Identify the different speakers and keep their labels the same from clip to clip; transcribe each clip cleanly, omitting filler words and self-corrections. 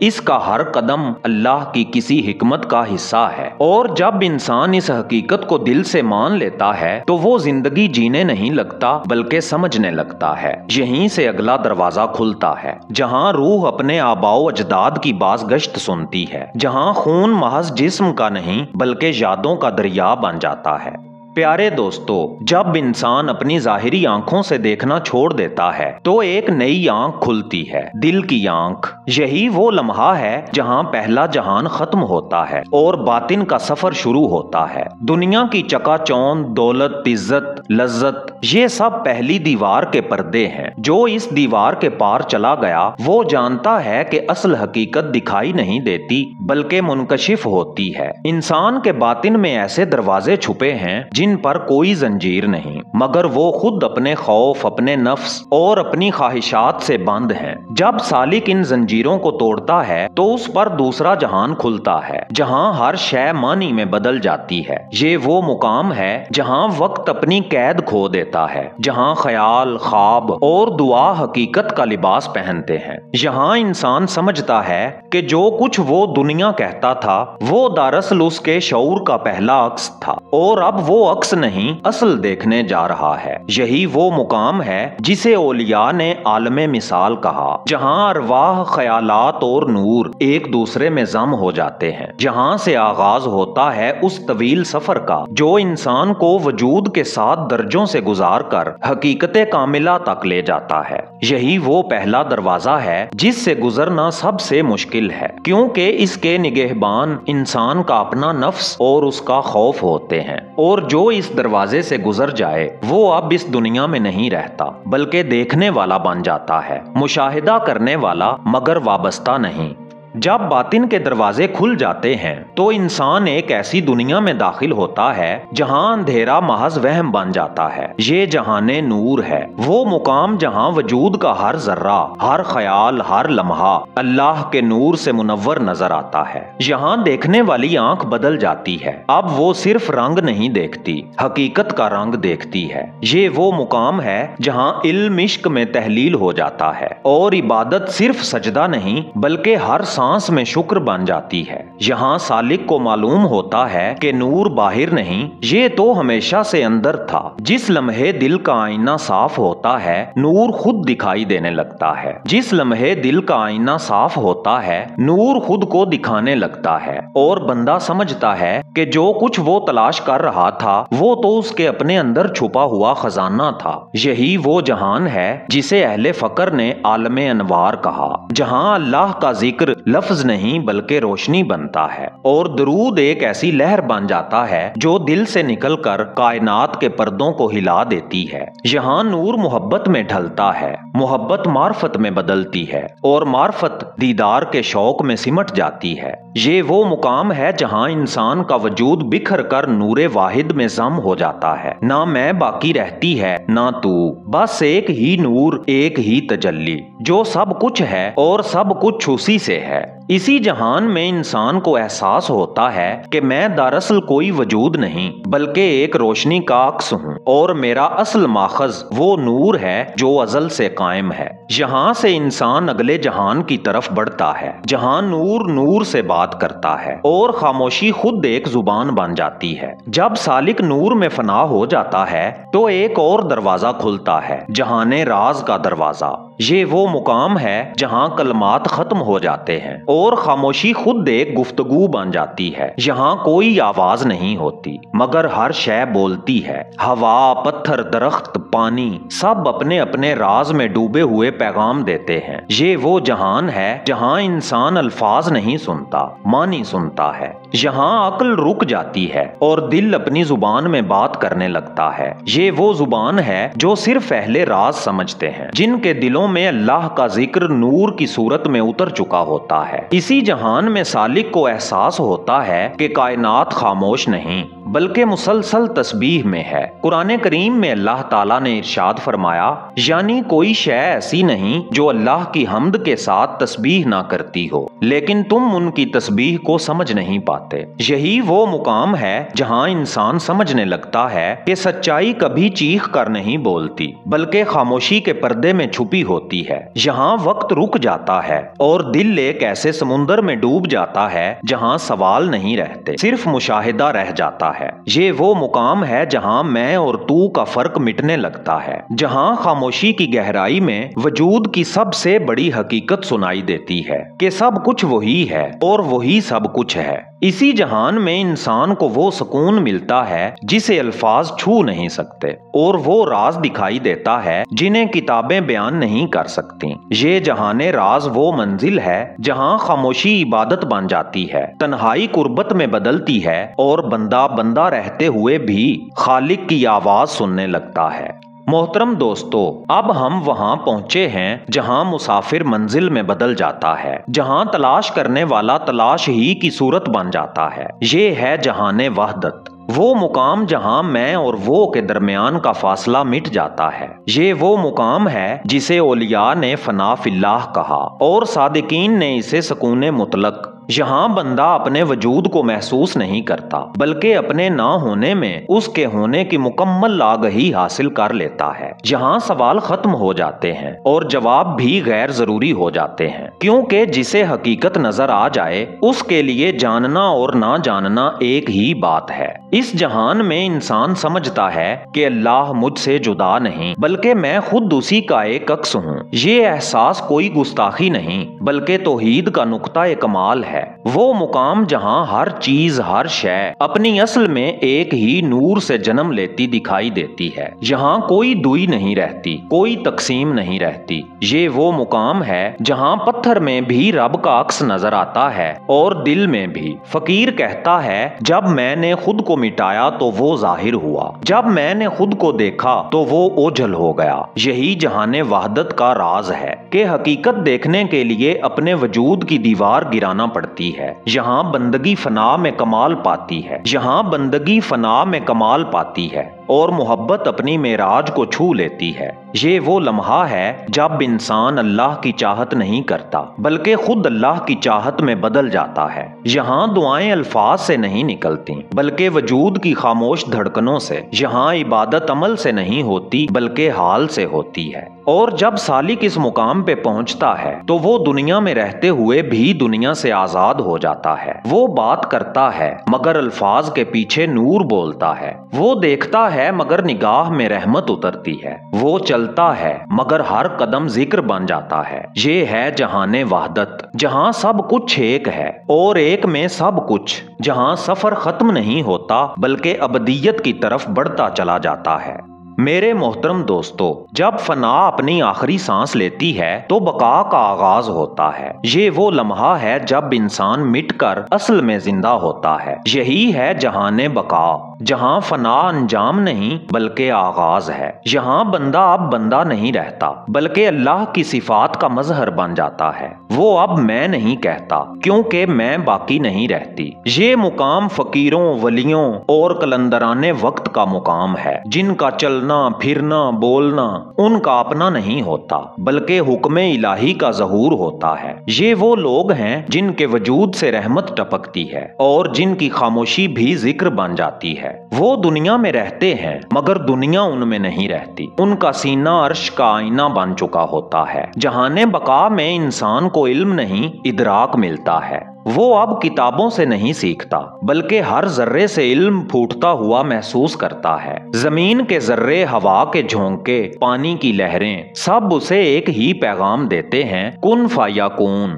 Speaker 1: اس کا ہر قدم اللہ کی کسی حکمت کا حصہ ہے۔ اور جب انسان اس حقیقت کو دل سے مان لیتا ہے تو وہ زندگی جینے نہیں لگتا بلکہ سمجھنے لگتا ہے۔ یہیں سے اگلا دروازہ کھلتا ہے جہاں روح اپنے آباء و اجداد کی باز گشت سنتی ہے، جہاں خون محض جسم کا نہیں بلکہ یادوں کا دریا بن جاتا ہے۔ پیارے دوستو، جب انسان اپنی ظاہری آنکھوں سے دیکھنا چھوڑ دیتا ہے تو ایک نئی آنکھ کھلتی ہے، دل کی آنکھ۔ یہی وہ لمحہ ہے جہاں پہلا جہان ختم ہوتا ہے اور باطن کا سفر شروع ہوتا ہے۔ دنیا کی چکا چوند، دولت، عزت، لذت، یہ سب پہلی دیوار کے پردے ہیں۔ جو اس دیوار کے پار چلا گیا وہ جانتا ہے کہ اصل حقیقت دکھائی نہیں دیتی بلکہ منکشف ہوتی ہے۔ انسان کے باطن میں ایسے دروازے چھپے ہیں جن پر کوئی زنجیر نہیں، مگر وہ خود اپنے خوف، اپنے نفس اور اپنی خواہشات سے بند ہیں۔ جب سالک ان زنجیروں کو توڑتا ہے تو اس پر دوسرا جہان کھلتا ہے جہاں ہر شے معنی میں بدل جاتی ہے۔ یہ وہ مقام ہے جہاں وقت اپنی قید کھو دیتا ہے، جہاں خیال، خواب اور دعا حقیقت کا لباس پہنتے ہیں۔ یہاں انسان سمجھتا ہے کہ جو کچھ وہ دنیا کہتا تھا وہ دراصل اس کے شعور کا پہلا عکس تھا، اور اب وہ عکس نہیں اصل دیکھنے جا رہا ہے۔ یہی وہ مقام ہے جسے اولیاء نے عالم مثال کہا، جہاں ارواح، خیالات اور نور ایک دوسرے میں ضم ہو جاتے ہیں۔ جہاں سے آغاز ہوتا ہے اس طویل سفر کا جو انسان کو وجود کے 7 درجوں سے گزار کر حقیقت کاملہ تک لے جاتا ہے۔ یہی وہ پہلا دروازہ ہے جس سے گزرنا سب سے مشکل ہے، کیونکہ اس کے نگہبان انسان کا اپنا نفس اور اس کا خوف ہوتے ہیں، اور جو اس دروازے سے گزر جائے وہ اب اس دنیا میں نہیں رہتا بلکہ دیکھنے والا بن جاتا ہے، مشاہدہ کرنے والا مگر وابستہ نہیں۔ جب باطن کے دروازے کھل جاتے ہیں تو انسان ایک ایسی دنیا میں داخل ہوتا ہے جہاں اندھیرا محض وہم بن جاتا ہے۔ یہ جہان نور ہے، وہ مقام جہاں وجود کا ہر ذرہ، ہر خیال، ہر لمحہ اللہ کے نور سے منور نظر آتا ہے۔ یہاں دیکھنے والی آنکھ بدل جاتی ہے، اب وہ صرف رنگ نہیں دیکھتی، حقیقت کا رنگ دیکھتی ہے۔ یہ وہ مقام ہے جہاں علم عشق میں تحلیل ہو جاتا ہے اور عبادت صرف سجدہ نہیں بلکہ ہر سانس میں شکر بن جاتی ہے۔ یہاں سالک کو معلوم ہوتا ہے کہ نور باہر نہیں، یہ تو ہمیشہ سے اندر تھا۔ جس لمحے دل کا آئینہ صاف ہوتا ہے نور خود دکھائی دینے لگتا ہے، جس لمحے دل کا آئینہ صاف ہوتا ہے نور خود کو دکھانے لگتا ہے، اور بندہ سمجھتا ہے کہ جو کچھ وہ تلاش کر رہا تھا وہ تو اس کے اپنے اندر چھپا ہوا خزانہ تھا۔ یہی وہ جہان ہے جسے اہل فقر نے عالم انوار کہا، جہاں اللہ کا ذکر لفظ نہیں بلکہ روشنی بنتا ہے، اور درود ایک ایسی لہر بن جاتا ہے جو دل سے نکل کر کائنات کے پردوں کو ہلا دیتی ہے۔ یہاں نور محبت میں ڈھلتا ہے، محبت معرفت میں بدلتی ہے، اور معرفت دیدار کے شوق میں سمٹ جاتی ہے۔ یہ وہ مقام ہے جہاں انسان کا وجود بکھر کر نور واحد میں ضم ہو جاتا ہے، نہ میں باقی رہتی ہے نہ تو، بس ایک ہی نور، ایک ہی تجلی جو سب کچھ ہے اور سب کچھ اسی سے ہے۔ اسی جہان میں انسان کو احساس ہوتا ہے کہ میں دراصل کوئی وجود نہیں بلکہ ایک روشنی کا عکس ہوں، اور میرا اصل ماخذ وہ نور ہے جو ازل سے قائم ہے۔ یہاں سے انسان اگلے جہان کی طرف بڑھتا ہے جہاں نور نور سے بات کرتا ہے اور خاموشی خود ایک زبان بن جاتی ہے۔ جب سالک نور میں فنا ہو جاتا ہے تو ایک اور دروازہ کھلتا ہے، جہان راز کا دروازہ۔ یہ وہ مقام ہے جہاں کلمات ختم ہو جاتے ہیں اور خاموشی خود ایک گفتگو بن جاتی ہے۔ یہاں کوئی آواز نہیں ہوتی مگر ہر شے بولتی ہے، ہوا، پتھر، درخت، پانی سب اپنے اپنے راز میں ڈوبے ہوئے پیغام دیتے ہیں۔ یہ وہ جہان ہے جہاں انسان الفاظ نہیں سنتا، معنی سنتا ہے۔ یہاں عقل رک جاتی ہے اور دل اپنی زبان میں بات کرنے لگتا ہے۔ یہ وہ زبان ہے جو صرف اہل راز سمجھتے ہیں، جن کے دلوں میں اللہ کا ذکر نور کی صورت میں اتر چکا ہوتا ہے۔ اسی جہان میں سالک کو احساس ہوتا ہے کہ کائنات خاموش نہیں بلکہ مسلسل تسبیح میں ہے۔ قرآن کریم میں اللہ تعالیٰ نے ارشاد فرمایا، یعنی کوئی شے ایسی نہیں جو اللہ کی حمد کے ساتھ تسبیح نہ کرتی ہو، لیکن تم ان کی تسبیح کو سمجھ نہیں پاتے۔ یہی وہ مقام ہے جہاں انسان سمجھنے لگتا ہے کہ سچائی کبھی چیخ کر نہیں بولتی، بلکہ خاموشی کے پردے میں چھپی ہوتی ہے۔ یہاں وقت رک جاتا ہے اور دل ایک ایسے سمندر میں ڈوب جاتا ہے جہاں سوال نہیں رہتے، صرف مشاہدہ رہ جاتا ہے۔ یہ وہ مقام ہے جہاں میں اور تو کا فرق مٹنے لگتا ہے، جہاں خاموشی کی گہرائی میں وجود کی سب سے بڑی حقیقت سنائی دیتی ہے کہ سب کچھ وہی ہے اور وہی سب کچھ ہے۔ اسی جہان میں انسان کو وہ سکون ملتا ہے جسے الفاظ چھو نہیں سکتے، اور وہ راز دکھائی دیتا ہے جنہیں کتابیں بیان نہیں کر سکتی۔ یہ جہان راز وہ منزل ہے جہاں خاموشی عبادت بن جاتی ہے، تنہائی قربت میں بدلتی ہے، اور بندہ بندہ رہتے ہوئے بھی خالق کی آواز سننے لگتا ہے۔ محترم دوستو، اب ہم وہاں پہنچے ہیں جہاں مسافر منزل میں بدل جاتا ہے، جہاں تلاش کرنے والا تلاش ہی کی صورت بن جاتا ہے۔ یہ ہے جہان وحدت، وہ مقام جہاں میں اور وہ کے درمیان کا فاصلہ مٹ جاتا ہے۔ یہ وہ مقام ہے جسے اولیاء نے فنا فی اللہ کہا اور صادقین نے اسے سکون مطلق۔ یہاں بندہ اپنے وجود کو محسوس نہیں کرتا، بلکہ اپنے نہ ہونے میں اس کے ہونے کی مکمل آگہی حاصل کر لیتا ہے۔ یہاں سوال ختم ہو جاتے ہیں اور جواب بھی غیر ضروری ہو جاتے ہیں، کیونکہ جسے حقیقت نظر آ جائے اس کے لیے جاننا اور نہ جاننا ایک ہی بات ہے۔ اس جہان میں انسان سمجھتا ہے کہ اللہ مجھ سے جدا نہیں، بلکہ میں خود اسی کا ایک عکس ہوں۔ یہ احساس کوئی گستاخی نہیں، بلکہ توحید کا نقطہ کمال ہے۔ وہ مقام جہاں ہر چیز، ہر شے اپنی اصل میں ایک ہی نور سے جنم لیتی دکھائی دیتی ہے۔ یہاں کوئی دوئی نہیں رہتی، کوئی تقسیم نہیں رہتی۔ یہ وہ مقام ہے جہاں پتھر میں بھی رب کا عکس نظر آتا ہے اور دل میں بھی۔ فقیر کہتا ہے، جب میں نے خود کو مٹایا تو وہ ظاہر ہوا، جب میں نے خود کو دیکھا تو وہ اوجھل ہو گیا۔ یہی جہان وحدت کا راز ہے کہ حقیقت دیکھنے کے لیے اپنے وجود کی دیوار گرانا پڑتی ہے۔ یہاں بندگی فنا میں کمال پاتی ہے، یہاں بندگی فنا میں کمال پاتی ہے اور محبت اپنی معراج کو چھو لیتی ہے۔ یہ وہ لمحہ ہے جب انسان اللہ کی چاہت نہیں کرتا، بلکہ خود اللہ کی چاہت میں بدل جاتا ہے۔ یہاں دعائیں الفاظ سے نہیں نکلتی، بلکہ وجود کی خاموش دھڑکنوں سے۔ یہاں عبادت عمل سے نہیں ہوتی، بلکہ حال سے ہوتی ہے۔ اور جب سالک اس مقام پہ پہنچتا ہے تو وہ دنیا میں رہتے ہوئے بھی دنیا سے آزاد ہو جاتا ہے۔ وہ بات کرتا ہے مگر الفاظ کے پیچھے نور بولتا ہے، وہ دیکھتا ہے مگر نگاہ میں رحمت اترتی ہے، وہ چلتا ہے مگر ہر قدم ذکر بن جاتا ہے۔ یہ ہے جہان وحدت، جہاں سب کچھ ایک ہے اور ایک میں سب کچھ، جہاں سفر ختم نہیں ہوتا بلکہ ابدیت کی طرف بڑھتا چلا جاتا ہے۔ میرے محترم دوستو، جب فنا اپنی آخری سانس لیتی ہے تو بقا کا آغاز ہوتا ہے۔ یہ وہ لمحہ ہے جب انسان مٹ کر اصل میں زندہ ہوتا ہے۔ یہی ہے جہان بقا، جہاں فنا انجام نہیں بلکہ آغاز ہے۔ یہاں بندہ اب بندہ نہیں رہتا، بلکہ اللہ کی صفات کا مظہر بن جاتا ہے۔ وہ اب میں نہیں کہتا، کیونکہ میں باقی نہیں رہتی۔ یہ مقام فقیروں، ولیوں اور قلندران وقت کا مقام ہے، جن کا چلنا، پھرنا، بولنا ان کا اپنا نہیں ہوتا، بلکہ حکم الہی کا ظہور ہوتا ہے۔ یہ وہ لوگ ہیں جن کے وجود سے رحمت ٹپکتی ہے اور جن کی خاموشی بھی ذکر بن جاتی ہے۔ وہ دنیا میں رہتے ہیں مگر دنیا ان میں نہیں رہتی۔ ان کا سینہ عرش کا آئینہ بن چکا ہوتا ہے۔ جہان بقا میں انسان کو علم نہیں، ادراک ملتا ہے۔ وہ اب کتابوں سے نہیں سیکھتا، بلکہ ہر ذرے سے علم پھوٹتا ہوا محسوس کرتا ہے۔ زمین کے ذرے، ہوا کے جھونکے، پانی کی لہریں، سب اسے ایک ہی پیغام دیتے ہیں، کن فیکون۔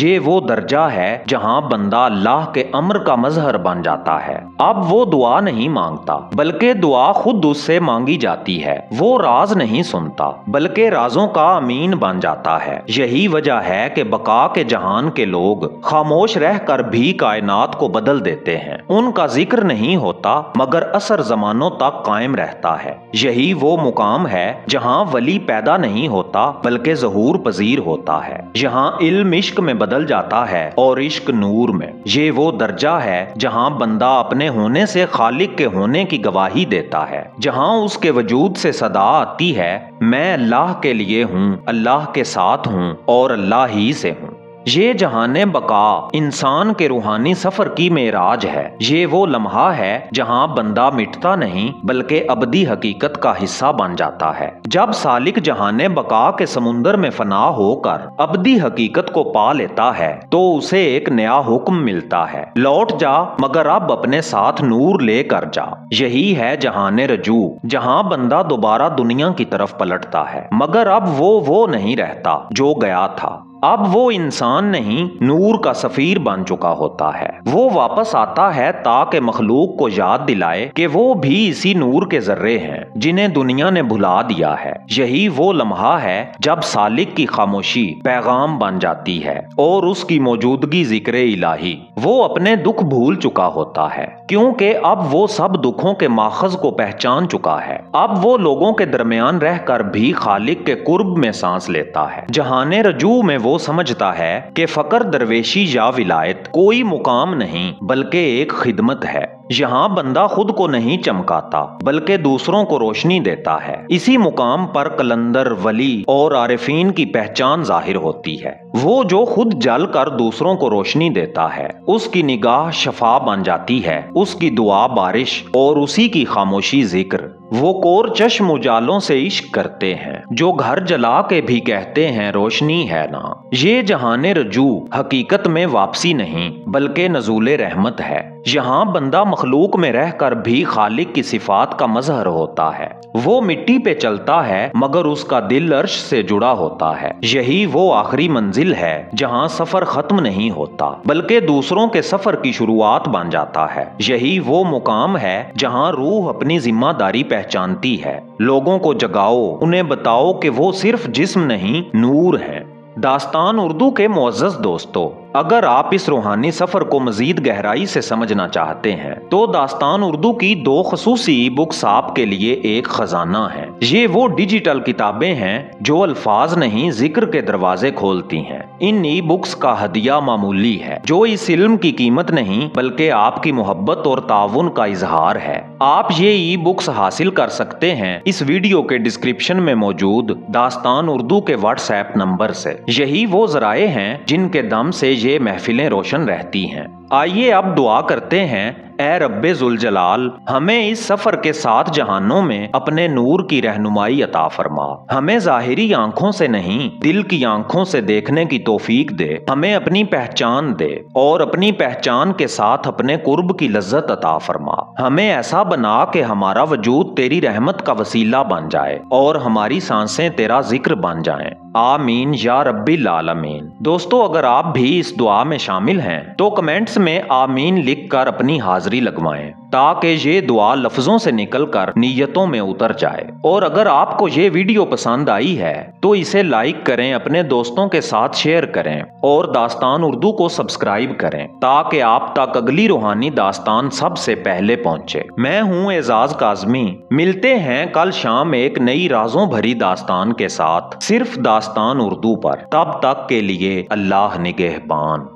Speaker 1: یہ وہ درجہ ہے جہاں بندہ اللہ کے امر کا مظہر بن جاتا ہے۔ اب وہ دعا نہیں مانگتا، بلکہ دعا خود اس سے مانگی جاتی ہے۔ وہ راز نہیں سنتا، بلکہ رازوں کا امین بن جاتا ہے۔ یہی وجہ ہے کہ بقا کے جہان کے لوگ خاموش رہ کر بھی کائنات کو بدل دیتے ہیں۔ ان کا ذکر نہیں ہوتا مگر اثر زمانوں تک قائم رہتا ہے۔ یہی وہ مقام ہے جہاں ولی پیدا نہیں ہوتا بلکہ ظہور پذیر ہوتا ہے۔ یہاں علم عشق میں بدل جاتا ہے اور عشق نور میں۔ یہ وہ درجہ ہے جہاں بندہ اپنے ہونے سے خالق کے ہونے کی گواہی دیتا ہے، جہاں اس کے وجود سے صدا آتی ہے، میں اللہ کے لیے ہوں، اللہ کے ساتھ ہوں اور اللہ ہی سے ہوں۔ یہ جہان بقا انسان کے روحانی سفر کی معراج ہے۔ یہ وہ لمحہ ہے جہاں بندہ مٹتا نہیں بلکہ ابدی حقیقت کا حصہ بن جاتا ہے۔ جب سالک جہان بقا کے سمندر میں فنا ہو کر ابدی حقیقت کو پا لیتا ہے تو اسے ایک نیا حکم ملتا ہے، لوٹ جا مگر اب اپنے ساتھ نور لے کر جا۔ یہی ہے جہان رجوع، جہاں بندہ دوبارہ دنیا کی طرف پلٹتا ہے، مگر اب وہ نہیں رہتا جو گیا تھا۔ اب وہ انسان نہیں، نور کا سفیر بن چکا ہوتا ہے۔ وہ واپس آتا ہے تاکہ مخلوق کو یاد دلائے کہ وہ بھی اسی نور کے ذرے ہیں جنہیں دنیا نے بھلا دیا ہے۔ یہی وہ لمحہ ہے جب سالک کی خاموشی پیغام بن جاتی ہے اور اس کی موجودگی ذکر الہی۔ وہ اپنے دکھ بھول چکا ہوتا ہے کیونکہ اب وہ سب دکھوں کے ماخذ کو پہچان چکا ہے۔ اب وہ لوگوں کے درمیان رہ کر بھی خالق کے قرب میں سانس لیتا ہے۔ جہان رجوع میں وہ سمجھتا ہے کہ فقر، درویشی یا ولایت کوئی مقام نہیں بلکہ ایک خدمت ہے۔ یہاں بندہ خود کو نہیں چمکاتا بلکہ دوسروں کو روشنی دیتا ہے۔ اسی مقام پر قلندر، ولی اور عارفین کی پہچان ظاہر ہوتی ہے۔ وہ جو خود جل کر دوسروں کو روشنی دیتا ہے، اس کی نگاہ شفا بن جاتی ہے، اس کی دعا بارش اور اسی کی خاموشی ذکر۔ وہ کور چشم اجالوں سے عشق کرتے ہیں جو گھر جلا کے بھی کہتے ہیں روشنی ہے نا۔ یہ جہان رجوع حقیقت میں واپسی نہیں بلکہ نزول رحمت ہے۔ یہاں بندہ مخلوق میں رہ کر بھی خالق کی صفات کا مظہر ہوتا ہے۔ وہ مٹی پہ چلتا ہے مگر اس کا دل عرش سے جڑا ہوتا ہے۔ یہی وہ آخری منزل ہے جہاں سفر ختم نہیں ہوتا بلکہ دوسروں کے سفر کی شروعات بن جاتا ہے۔ یہی وہ مقام ہے جہاں روح اپنی ذمہ داری پہچانتی ہے۔ لوگوں کو جگاؤ، انہیں بتاؤ کہ وہ صرف جسم نہیں، نور ہیں۔ داستان اردو کے معزز دوستو، اگر آپ اس روحانی سفر کو مزید گہرائی سے سمجھنا چاہتے ہیں تو داستان اردو کی 2 خصوصی ای بکس آپ کے لیے ایک خزانہ ہیں۔ یہ وہ ڈیجیٹل کتابیں ہیں جو الفاظ نہیں ذکر کے دروازے کھولتی ہیں۔ ان ای بکس کا ہدیہ معمولی ہے جو اس علم کی قیمت نہیں بلکہ آپ کی محبت اور تعاون کا اظہار ہے۔ آپ یہ ای بکس حاصل کر سکتے ہیں اس ویڈیو کے ڈسکرپشن میں موجود داستان اردو کے واٹس ایپ نمبر سے۔ یہی وہ ذرائع ہیں جن کے دم سے یہ محفلیں روشن رہتی ہیں۔ آئیے اب دعا کرتے ہیں، اے رب ذوالجلال، ہمیں اس سفر کے 7 جہانوں میں اپنے نور کی رہنمائی عطا فرما۔ ہمیں ظاہری آنکھوں سے نہیں، دل کی آنکھوں سے دیکھنے کی توفیق دے۔ ہمیں اپنی پہچان دے اور اپنی پہچان کے ساتھ اپنے قرب کی لذت عطا فرما۔ ہمیں ایسا بنا کہ ہمارا وجود تیری رحمت کا وسیلہ بن جائے اور ہماری سانسیں تیرا ذکر بن جائیں۔ آمین یا رب العالمین۔ دوستو، اگر آپ بھی اس دعا میں شامل ہیں تو کمنٹس میں آمین لکھ کر اپنی حاضری لگوائیں تاکہ یہ دعا لفظوں سے نکل کر نیتوں میں اتر جائے۔ اور اگر آپ کو یہ ویڈیو پسند آئی ہے تو اسے لائک کریں، اپنے دوستوں کے ساتھ شیئر کریں اور داستان اردو کو سبسکرائب کریں تاکہ آپ تک اگلی روحانی داستان سب سے پہلے پہنچے۔ میں ہوں اعزاز کاظمی، ملتے ہیں کل شام ایک نئی رازوں بھری داستان کے ساتھ، صرف داستان اردو پر۔ تب تک کے لیے اللہ نگہبان۔